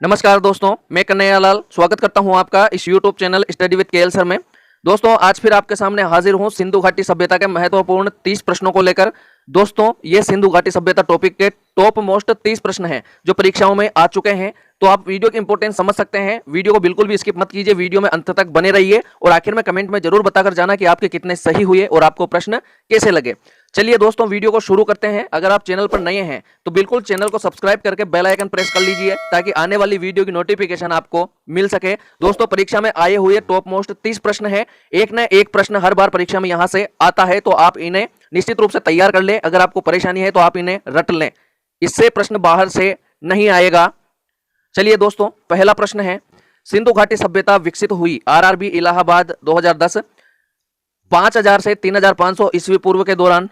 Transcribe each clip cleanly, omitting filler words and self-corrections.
नमस्कार दोस्तों, मैं कन्हैया लाल स्वागत करता हूं आपका इस YouTube channel study with KL sir में। दोस्तों, आज फिर आपके सामने हाजिर हूं सिंधु घाटी सभ्यता के महत्वपूर्ण 30 प्रश्नों को लेकर। दोस्तों, ये सिंधु घाटी सभ्यता टॉपिक के टॉप मोस्ट 30 प्रश्न हैं जो परीक्षाओं में आ चुके हैं। तो आप वीडियो की इंपोर्टेंस समझ सकते हैं। वीडियो को बिल्कुल भी स्किप मत कीजिए, वीडियो में अंत तक बने रहिए और आखिर में कमेंट में जरूर बताकर जाना कि आपके कितने सही हुए और आपको प्रश्न कैसे लगे। चलिए दोस्तों, वीडियो को शुरू करते हैं। अगर आप चैनल पर नए हैं तो बिल्कुल चैनल को सब्सक्राइब करके बेल आइकन प्रेस कर लीजिए ताकि आने वाली वीडियो की नोटिफिकेशन आपको मिल सके। दोस्तों, परीक्षा में आए हुए टॉप मोस्ट 30 प्रश्न है। एक न एक प्रश्न हर बार परीक्षा में यहां से आता है, तो आप इन्हें निश्चित रूप से तैयार कर लें। अगर आपको परेशानी है तो आप इन्हें रट लें, इससे प्रश्न बाहर से नहीं आएगा। चलिए दोस्तों, पहला प्रश्न है, सिंधु घाटी सभ्यता विकसित हुई आरआरबी इलाहाबाद 2010 5000 से 3500 ईस्वी पूर्व के दौरान,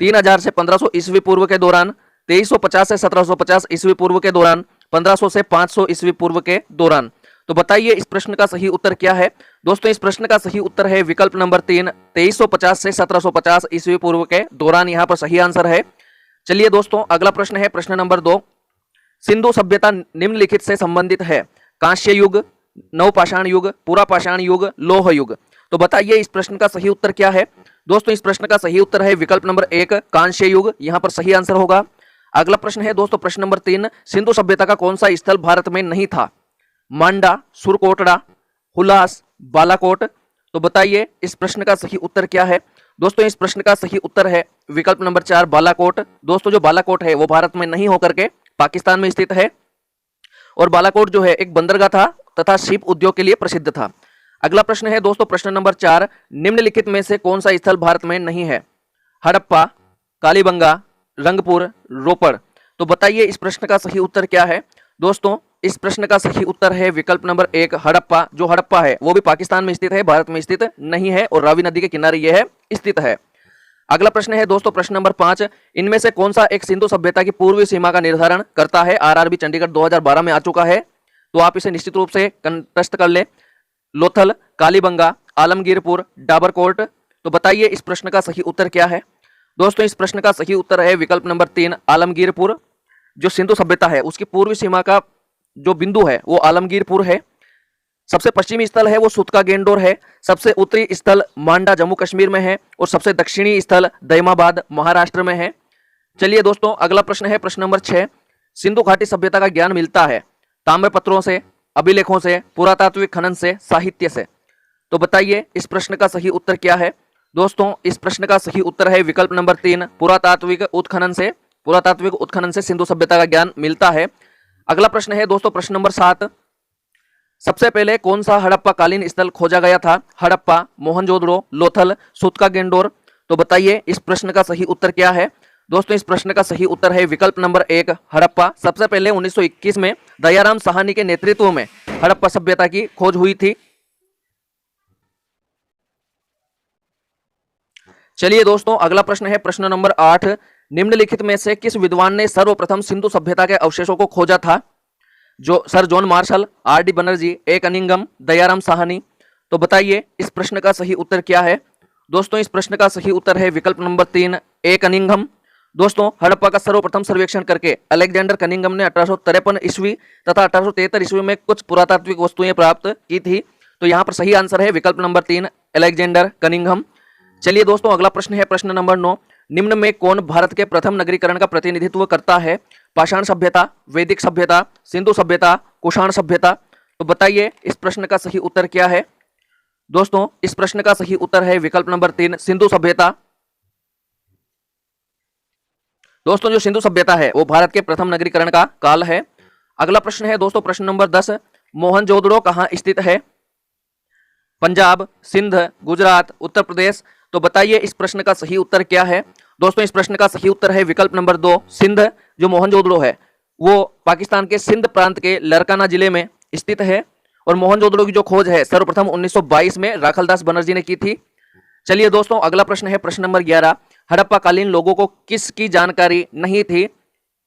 3000 से 1500 ईस्वी पूर्व के दौरान, 2350 से 1750 ईस्वी पूर्व के दौरान, 1500 से 500 ईस्वी पूर्व के दौरान। तो बताइए इस प्रश्न का सही उत्तर क्या है। दोस्तों, इस प्रश्न का सही उत्तर है विकल्प नंबर 3, 2350 से 1750 ईस्वी पूर्व के दौरान। यहां पर सही आंसर है। चलिए दोस्तों, अगला प्रश्न है प्रश्न नंबर 2, सिंधु सभ्यता निम्नलिखित से संबंधित है, कांस्य युग, नवपाषाण युग, पुरापाषाण युग, लौह युग। तो बताइए इस प्रश्न का सही उत्तर क्या है। दोस्तों, इस प्रश्न का सही उत्तर है विकल्प नंबर 1, कांस्य युग। यहां पर सही आंसर होगा। अगला प्रश्न है दोस्तों प्रश्न नंबर 3, सिंधु सभ्यता का कौन सा स्थल भारत में नहीं था, मांडा, सुरकोटड़ा, हुलास, बालाकोट। तो बताइए इस प्रश्न का सही उत्तर क्या है। दोस्तों, इस प्रश्न का सही उत्तर है विकल्प नंबर 4, बालाकोट। दोस्तों, जो बालाकोट है वो भारत में नहीं होकर के पाकिस्तान में स्थित है और बालाकोट जो है एक बंदरगाह था तथा शिप उद्योग के लिए प्रसिद्ध था। अगला प्रश्न है दोस्तों प्रश्न नंबर 4, निम्नलिखित में से कौन सा स्थल भारत में नहीं है, हड़प्पा, कालीबंगा, रंगपुर, रोपड़। तो बताइए इस प्रश्न का सही उत्तर क्या है। दोस्तों, इस प्रश्न का सही उत्तर है विकल्प नंबर 1, हड़प्पा। जो हड़प्पा है वो भी पाकिस्तान में स्थित है, भारत में स्थित नहीं है और रावी नदी के किनारे यह स्थित है। अगला प्रश्न है दोस्तों प्रश्न नंबर 5, इनमें से कौन सा एक सिंधु सभ्यता की पूर्वी सीमा का निर्धारण करता है। आरआरबी चंडीगढ़ 2012 में आ चुका है, तो आप इसे निश्चित रूप से कंटेस्ट कर ले। लोथल, कालीबंगा, आलमगीरपुर, डाबरकोट। तो बताइए इस प्रश्न का सही उत्तर क्या है। दोस्तों, इस प्रश्न का सही उत्तर है विकल्प नंबर 3, आलमगीरपुर। जो सिंधु सभ्यता है उसकी पूर्वी सीमा का जो बिंदु है वो आलमगीरपुर है। सबसे पश्चिमी स्थल है वो सुतका गेंडोर है, सबसे उत्तरी स्थल मांडा जम्मू कश्मीर में है और सबसे दक्षिणी स्थल दैमाबाद महाराष्ट्र में है। चलिए दोस्तों, अगला प्रश्न है प्रश्न नंबर 6, सिंधु घाटी सभ्यता का ज्ञान मिलता है ताम्रपत्रों से, अभिलेखों से, पुरातात्विक खनन से, साहित्य से। तो बताइए इस प्रश्न का सही उत्तर क्या है। दोस्तों, इस प्रश्न का सही उत्तर है विकल्प नंबर 3, पुरातात्विक उत्खनन से। पुरातात्विक उत्खनन से सिंधु सभ्यता का ज्ञान मिलता है। अगला प्रश्न है दोस्तों प्रश्न नंबर 7, सबसे पहले कौन सा हड़प्पा कालीन स्थल खोजा गया था, हड़प्पा, मोहनजोदड़ो, लोथल, सुतका गेंडोर। तो बताइए इस प्रश्न का सही उत्तर क्या है। दोस्तों, इस प्रश्न का सही उत्तर है विकल्प नंबर 1, हड़प्पा। सबसे पहले 1921 में दयाराम साहनी के नेतृत्व में हड़प्पा सभ्यता की खोज हुई थी। चलिए दोस्तों, अगला प्रश्न है प्रश्न नंबर 8, निम्नलिखित में से किस विद्वान ने सर्वप्रथम सिंधु सभ्यता के अवशेषों को खोजा था। जो sir John Marshall, R D Banerjee, A Cunningham, Dayaram Sahni. तो बताइए इस प्रश्न का सही उत्तर क्या है। दोस्तों, इस प्रश्न का सही उत्तर है विकल्प नंबर 3, ए कनिंगम। दोस्तों, हड़प्पा का सर्वप्रथम सर्वेक्षण करके अलेक्जेंडर कनिंगम ने 1853 ईस्वी तथा 1873 ईस्वी में कुछ पुरातात्विक वस्तुएं प्राप्त की थी। तो यहाँ पर सही आंसर है विकल्प नंबर 3, अलेक्जेंडर कनिंगम। चलिए दोस्तों, अगला प्रश्न है प्रश्न नंबर 9, निम्न में कौन भारत के प्रथम नगरीकरण का प्रतिनिधित्व करता है, पाषाण सभ्यता, वैदिक सभ्यता, सिंधु सभ्यता, कुषाण सभ्यता। तो बताइए इस प्रश्न का सही उत्तर क्या है। दोस्तों, इस प्रश्न का सही उत्तर है विकल्प नंबर 3, सिंधु सभ्यता। दोस्तों, जो सिंधु सभ्यता है वो भारत के प्रथम नगरीकरण का काल है। अगला प्रश्न है दोस्तों प्रश्न नंबर 10, मोहनजोदड़ो कहाँ स्थित है, पंजाब, सिंध, गुजरात, उत्तर प्रदेश। तो बताइए इस प्रश्न का सही उत्तर क्या है। दोस्तों, इस प्रश्न का सही उत्तर है विकल्प नंबर 2, सिंध। जो मोहनजोदड़ो है वो पाकिस्तान के सिंध प्रांत के लरकाना जिले में स्थित है और मोहनजोदड़ो की जो खोज है सर्वप्रथम 1922 में राखलदास बनर्जी ने की थी। चलिए दोस्तों, अगला प्रश्न है प्रश्न नंबर 11, हड़प्पा कालीन लोगों को किसकी जानकारी नहीं थी,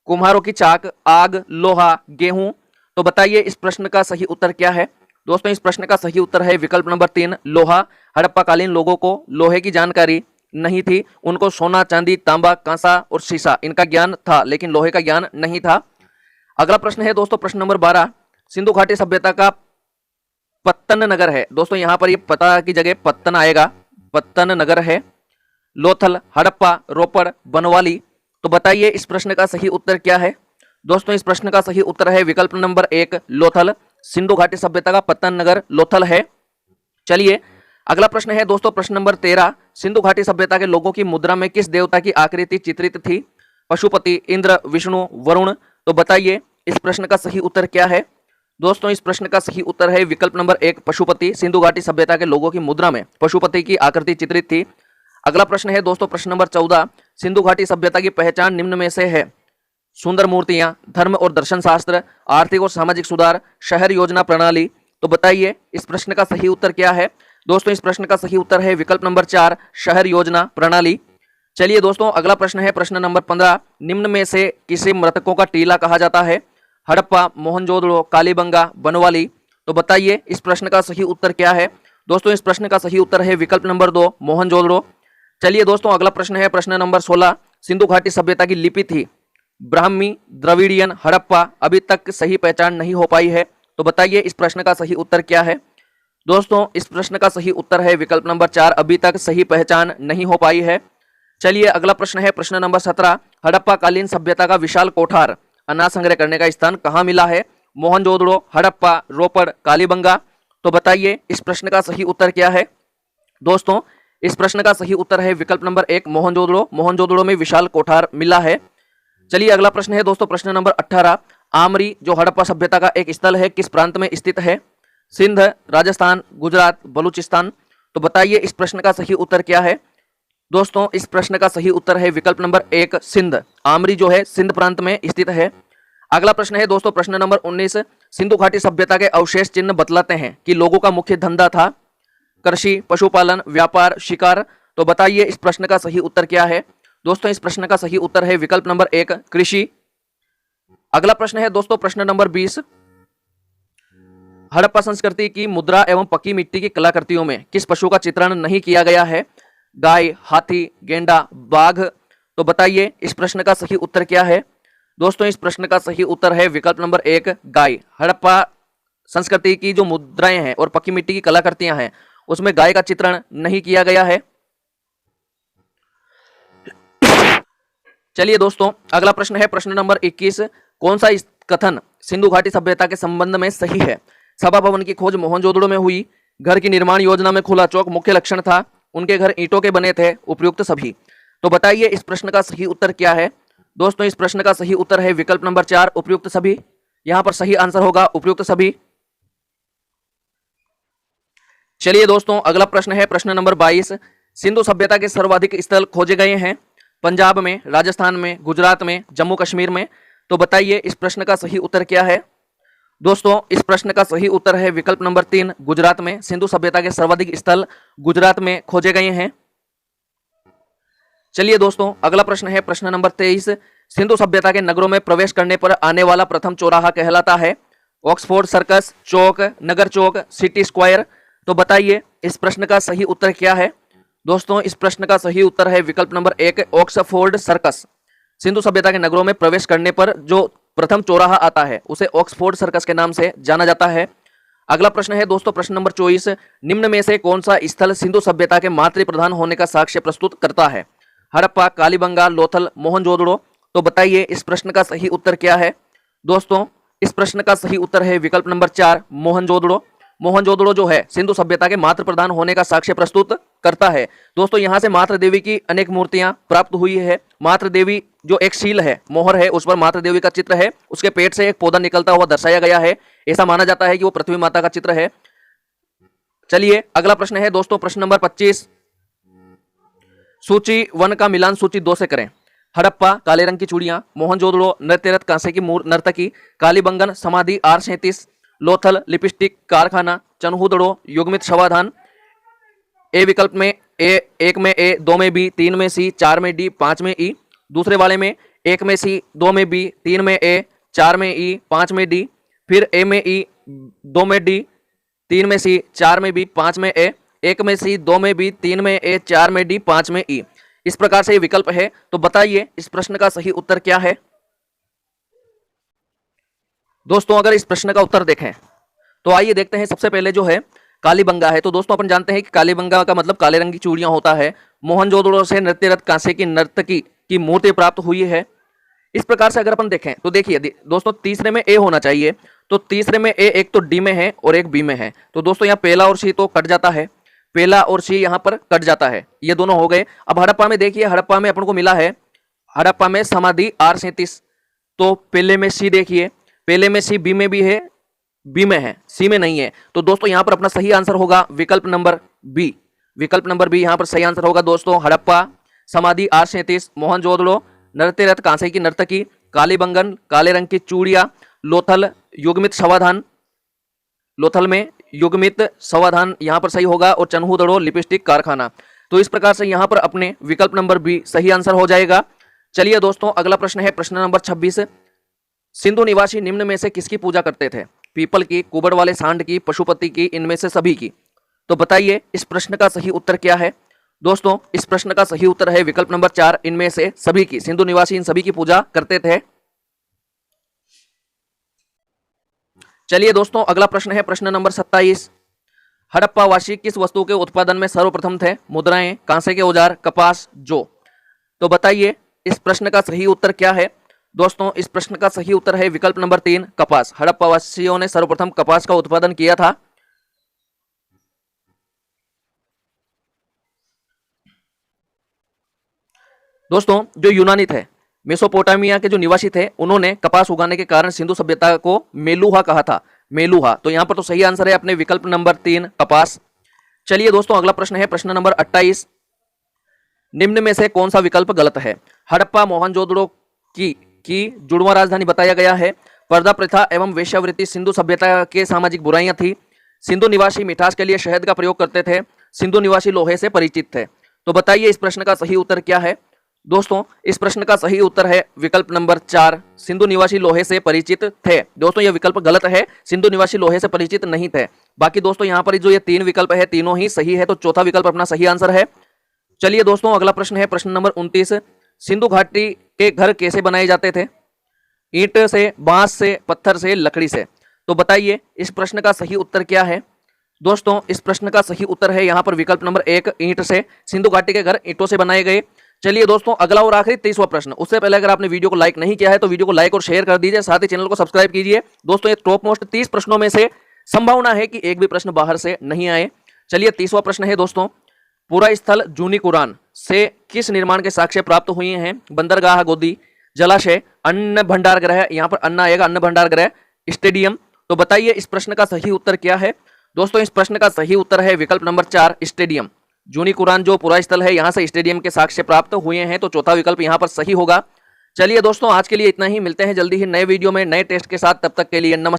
कुम्हारों की चाक, आग, लोहा, गेहूं। तो बताइए इस प्रश्न का सही उत्तर क्या है। दोस्तों, इस प्रश्न का सही उत्तर है विकल्प नंबर 3, लोहा। हड़प्पा कालीन लोगों को लोहे की जानकारी नहीं थी, उनको सोना, चांदी, तांबा, कांसा और शीशा इनका ज्ञान था, लेकिन लोहे का ज्ञान नहीं था। अगला प्रश्न है दोस्तों प्रश्न नंबर 12, सिंधु घाटी सभ्यता का पत्तन नगर है। दोस्तों यहां पर ये पता की जगह पत्तन आएगा, पत्तन नगर है। लोथल, हड़प्पा, रोपड़, बनवाली। तो बताइए इस प्रश्न का सही उत्तर क्या है। दोस्तों इस प्रश्न का सही उत्तर है विकल्प नंबर 1 लोथल। सिंधु घाटी सभ्यता का पत्तन नगर लोथल है। चलिए अगला प्रश्न है दोस्तों प्रश्न नंबर 13। सिंधु घाटी सभ्यता के लोगों की मुद्रा में किस देवता की आकृति चित्रित थी। पशुपति, इंद्र, विष्णु, वरुण। तो बताइए इस प्रश्न का सही उत्तर क्या है। दोस्तों इस प्रश्न का सही उत्तर है विकल्प नंबर 1 पशुपति। सिंधु घाटी सभ्यता के लोगों की मुद्रा में पशुपति की आकृति चित्रित थी। अगला प्रश्न है दोस्तों प्रश्न नंबर 14। सिंधु घाटी सभ्यता की पहचान निम्न में से है। सुंदर मूर्तियां, धर्म और दर्शन शास्त्र, आर्थिक और सामाजिक सुधार, शहर योजना प्रणाली। तो बताइए इस प्रश्न का सही उत्तर क्या है। दोस्तों इस प्रश्न का सही उत्तर है विकल्प नंबर 4 शहर योजना प्रणाली। चलिए दोस्तों अगला प्रश्न है प्रश्न नंबर 15। निम्न में से किसे मृतकों का टीला कहा जाता है। हड़प्पा, मोहनजोदड़ो, कालीबंगा, बनवाली। तो बताइए इस प्रश्न का सही उत्तर क्या है। दोस्तों इस प्रश्न का सही उत्तर है विकल्प नंबर 2 मोहनजोदड़ो। चलिए दोस्तों अगला प्रश्न है प्रश्न नंबर 16। सिंधु घाटी सभ्यता की लिपि थी ब्राह्मी, द्रविडियन, हड़प्पा। अभी तक सही पहचान नहीं हो पाई है। तो बताइए इस प्रश्न का सही उत्तर क्या है। दोस्तों इस प्रश्न का सही उत्तर है विकल्प नंबर 4 अभी तक सही पहचान नहीं हो पाई है। चलिए अगला प्रश्न है प्रश्न नंबर 17। हड़प्पा कालीन सभ्यता का विशाल कोठार अनाज संग्रह करने का स्थान कहाँ मिला है। मोहनजोदड़ो, हड़प्पा, रोपड़, कालीबंगा। तो बताइए इस प्रश्न का सही उत्तर क्या है। दोस्तों इस प्रश्न का सही उत्तर है विकल्प नंबर 1 मोहनजोदड़ो। मोहनजोदड़ो में विशाल कोठार मिला है। चलिए अगला प्रश्न है दोस्तों प्रश्न नंबर 18। आमरी जो हड़प्पा सभ्यता का एक स्थल है किस प्रांत में स्थित है। सिंध, राजस्थान, गुजरात, बलूचिस्तान। तो बताइए इस प्रश्न का सही उत्तर क्या है। दोस्तों इस प्रश्न का सही उत्तर है विकल्प नंबर 1 सिंध। आमरी जो है सिंध प्रांत में स्थित है। अगला प्रश्न है दोस्तों प्रश्न नंबर 19। सिंधु घाटी सभ्यता के अवशेष चिन्ह बतलाते हैं कि लोगों का मुख्य धंधा था। कृषि, पशुपालन, व्यापार, शिकार। तो बताइए इस प्रश्न का सही उत्तर क्या है। दोस्तों इस प्रश्न का सही उत्तर है विकल्प नंबर 1 कृषि। अगला प्रश्न है दोस्तों प्रश्न नंबर 20। हड़प्पा संस्कृति की मुद्रा एवं पक्की मिट्टी की कलाकृतियों में किस पशु का चित्रण नहीं किया गया है। गाय, हाथी, गेंडा, बाघ। तो बताइए इस प्रश्न का सही उत्तर क्या है। दोस्तों इस प्रश्न का सही उत्तर है विकल्प नंबर 1 गाय। हड़प्पा संस्कृति की जो मुद्राएं हैं और पक्की मिट्टी की कलाकृतियां हैं उसमें गाय का चित्रण नहीं किया गया है। चलिए दोस्तों अगला प्रश्न है प्रश्न नंबर 21। कौन सा कथन सिंधु घाटी सभ्यता के संबंध में सही है। सभा भवन की खोज मोहनजोदड़ो में हुई। घर की निर्माण योजना में खुला चौक मुख्य लक्षण था। उनके घर ईंटों के बने थे। उपयुक्त सभी। तो बताइए इस प्रश्न का सही उत्तर क्या है। दोस्तों इस प्रश्न का सही उत्तर है विकल्प नंबर 4 उपयुक्त सभी। यहां पर सही आंसर होगा उपयुक्त सभी। चलिए दोस्तों अगला प्रश्न है प्रश्न नंबर 22। सिंधु सभ्यता के सर्वाधिक स्थल खोजे गए हैं। पंजाब में, राजस्थान में, गुजरात में, जम्मू कश्मीर में। तो बताइए इस प्रश्न का सही उत्तर क्या है। दोस्तों इस प्रश्न का सही उत्तर है विकल्प नंबर 3 गुजरात में। सिंधु सभ्यता के सर्वाधिक स्थल गुजरात में खोजे गए हैं। चलिए दोस्तों अगला प्रश्न है प्रश्न नंबर 23। सिंधु सभ्यता के नगरों में प्रवेश करने पर आने वाला प्रथम चौराहा कहलाता है। ऑक्सफोर्ड सर्कस, चौक, नगर चौक, सिटी स्क्वायर। तो बताइए इस प्रश्न का सही उत्तर क्या है। दोस्तों इस प्रश्न का सही उत्तर है विकल्प नंबर 1 ऑक्सफोर्ड सर्कस। सिंधु सभ्यता के नगरों में प्रवेश करने पर जो प्रथम चौराहा आता है उसे ऑक्सफोर्ड सर्कस के नाम से जाना जाता है। अगला प्रश्न है दोस्तों प्रश्न नंबर 24। निम्न में से कौन सा स्थल सिंधु सभ्यता के मातृ प्रधान होने का साक्ष्य प्रस्तुत करता है। हड़प्पा, कालीबंगा, लोथल, मोहनजोदड़ो। तो बताइए इस प्रश्न का सही उत्तर क्या है। दोस्तों इस प्रश्न का सही उत्तर है विकल्प नंबर 4 मोहनजोदड़ो। मोहनजोदड़ो जो है सिंधु सभ्यता के मातृ प्रधान होने का साक्ष्य प्रस्तुत करता है। दोस्तों यहां से मातृ देवी की अनेक मूर्तियां प्राप्त हुई है। मातृ देवी जो एक शील है, मोहर है, उस पर मातृ देवी का चित्र है। उसके पेट से एक पौधा निकलता हुआ दर्शाया गया है। ऐसा माना जाता है कि वो पृथ्वी माता का चित्र है। चलिए अगला प्रश्न है दोस्तों प्रश्न नंबर 25। सूची 1 का मिलान सूची 2 से करें। हड़प्पा काले रंग की चूड़ियां, मोहनजोदड़ो नृत्यरत कांसे की नर्तकी, कालीबंगन समाधि R37, लोथल लिपस्टिक कारखाना, चन्हूदड़ो युग्मित शवाधान। ए विकल्प में ए, 1 में ए, 2 में बी, 3 में सी, 4 में डी, 5 में ई। दूसरे वाले में 1 में सी, 2 में बी, 3 में ए, 4 में ई, 5 में डी। फिर ए में ई, 2 में डी, 3 में सी, 4 में बी, 5 में ए, 1 में सी, 2 में बी, 3 में ए, 4 में डी, 5 में ई। इस प्रकार से ये विकल्प है। तो बताइए इस प्रश्न का सही उत्तर क्या है। दोस्तों अगर इस प्रश्न का उत्तर देखें तो आइए देखते हैं। सबसे पहले जो है कालीबंगा है, तो दोस्तों अपन जानते हैं कि कालीबंगा का मतलब काले रंग की चूड़ियां होता है। मोहनजोदड़ो से नृत्यरत कांसे की नर्तकी की मूर्ति प्राप्त हुई है। इस प्रकार से अगर अपन देखें तो देखिए दोस्तों तीसरे में ए होना चाहिए, तो तीसरे में ए एक तो डी में है और एक बी में है, तो दोस्तों यहाँ पहला और सी तो कट जाता है, पहला और सी यहाँ पर कट जाता है, ये दोनों हो गए। अब हड़प्पा में देखिए, हड़प्पा में अपन को मिला है, हड़प्पा में समाधि R37, तो पहले में सी देखिए, पहले में सी बी में भी है, बी में है, सी में नहीं है, तो दोस्तों यहां पर अपना सही आंसर होगा विकल्प नंबर बी। विकल्प नंबर बी यहां पर सही आंसर होगा दोस्तों। हड़प्पा, समाधि R37, मोहनजोदड़ो, नृत्यरत कांसे की नर्तकी, कालीबंगन काले रंग की चूड़िया, लोथल युग्मित समाधान, लोथल में युग्मित समाधान यहां पर सही होगा, और चन्हूदड़ो लिपस्टिक कारखाना। तो इस प्रकार से यहां पर अपने विकल्प नंबर बी सही आंसर हो जाएगा। चलिए दोस्तों अगला प्रश्न है प्रश्न नंबर 26। सिंधु निवासी निम्न में से किसकी पूजा करते थे? पीपल की, कुबड़ वाले सांड की, पशुपति की, इनमें से सभी की। तो बताइए इस प्रश्न का सही उत्तर क्या है? दोस्तों इस प्रश्न का सही उत्तर है विकल्प नंबर 4, इनमें से सभी की। सिंधु निवासी इन सभी की पूजा करते थे। चलिए दोस्तों अगला प्रश्न है प्रश्न नंबर 27। हड़प्पावासी किस वस्तु के उत्पादन में सर्वप्रथम थे? मुद्राएं, कांसे के औजार, कपास, जौ। तो बताइए इस प्रश्न का सही उत्तर क्या है? दोस्तों इस प्रश्न का सही उत्तर है विकल्प नंबर 3, कपास। हड़प्पावासियों ने सर्वप्रथम कपास का उत्पादन किया था। दोस्तों जो यूनानी थे, मेसोपोटामिया के जो निवासी थे, उन्होंने कपास उगाने के कारण सिंधु सभ्यता को मेलुहा कहा था, मेलुहा। तो यहां पर तो सही आंसर है अपने विकल्प नंबर 3, कपास। चलिए दोस्तों अगला प्रश्न है प्रश्न नंबर 28। निम्न में से कौन सा विकल्प गलत है? हड़प्पा मोहनजोदड़ो की जुड़वा राजधानी बताया गया है। पर्दा प्रथा एवं वेश्यावृत्ति सिंधु सभ्यता के सामाजिक बुराइयां थी। सिंधु निवासी मिठास के लिए शहद का प्रयोग करते थे। सिंधु निवासी लोहे से परिचित थे। तो बताइए इस प्रश्न का सही उत्तर क्या है? दोस्तों इस प्रश्न का सही उत्तर है विकल्प नंबर 4, सिंधु निवासी लोहे से परिचित थे। दोस्तों यह विकल्प गलत है, सिंधु निवासी लोहे से परिचित नहीं थे। बाकी दोस्तों यहाँ पर जो ये 3 विकल्प है, तीनों ही सही है, तो चौथा विकल्प अपना सही आंसर है। चलिए दोस्तों अगला प्रश्न है प्रश्न नंबर 29। सिंधु घाटी के घर कैसे बनाए जाते थे? ईंट से, बांस से, पत्थर से, लकड़ी से। तो बताइए इस प्रश्न का सही उत्तर क्या है? दोस्तों इस प्रश्न का सही उत्तर है यहाँ पर विकल्प नंबर 1, ईंट से। सिंधु घाटी के घर ईंटों से बनाए गए। चलिए दोस्तों अगला और आखिरी 30वां प्रश्न। उससे पहले अगर आपने वीडियो को लाइक नहीं किया है तो वीडियो को लाइक और शेयर कर दीजिए, साथ ही चैनल को सब्सक्राइब कीजिए। दोस्तों ये टॉप मोस्ट 30 प्रश्नों में से संभावना है कि एक भी प्रश्न बाहर से नहीं आए। चलिए 30वां प्रश्न है दोस्तों, पूरा स्थल जूनी कुरान से किस निर्माण के साक्ष्य प्राप्त हुए हैं? बंदरगाह, गोदी, जलाशय, अन्न भंडार गृह, यहाँ पर अन्न आएगा, अन्न भंडार गृह, स्टेडियम। तो बताइए इस प्रश्न का सही उत्तर क्या है? दोस्तों इस प्रश्न का सही उत्तर है विकल्प नंबर 4, स्टेडियम। जूनी कुरान जो पुरा स्थल है, यहाँ से स्टेडियम के साक्ष्य प्राप्त हुए हैं, तो चौथा विकल्प यहाँ पर सही होगा। चलिए दोस्तों आज के लिए इतना ही, मिलते हैं जल्दी ही नए वीडियो में नए टेस्ट के साथ। तब तक के लिए नमस्कार।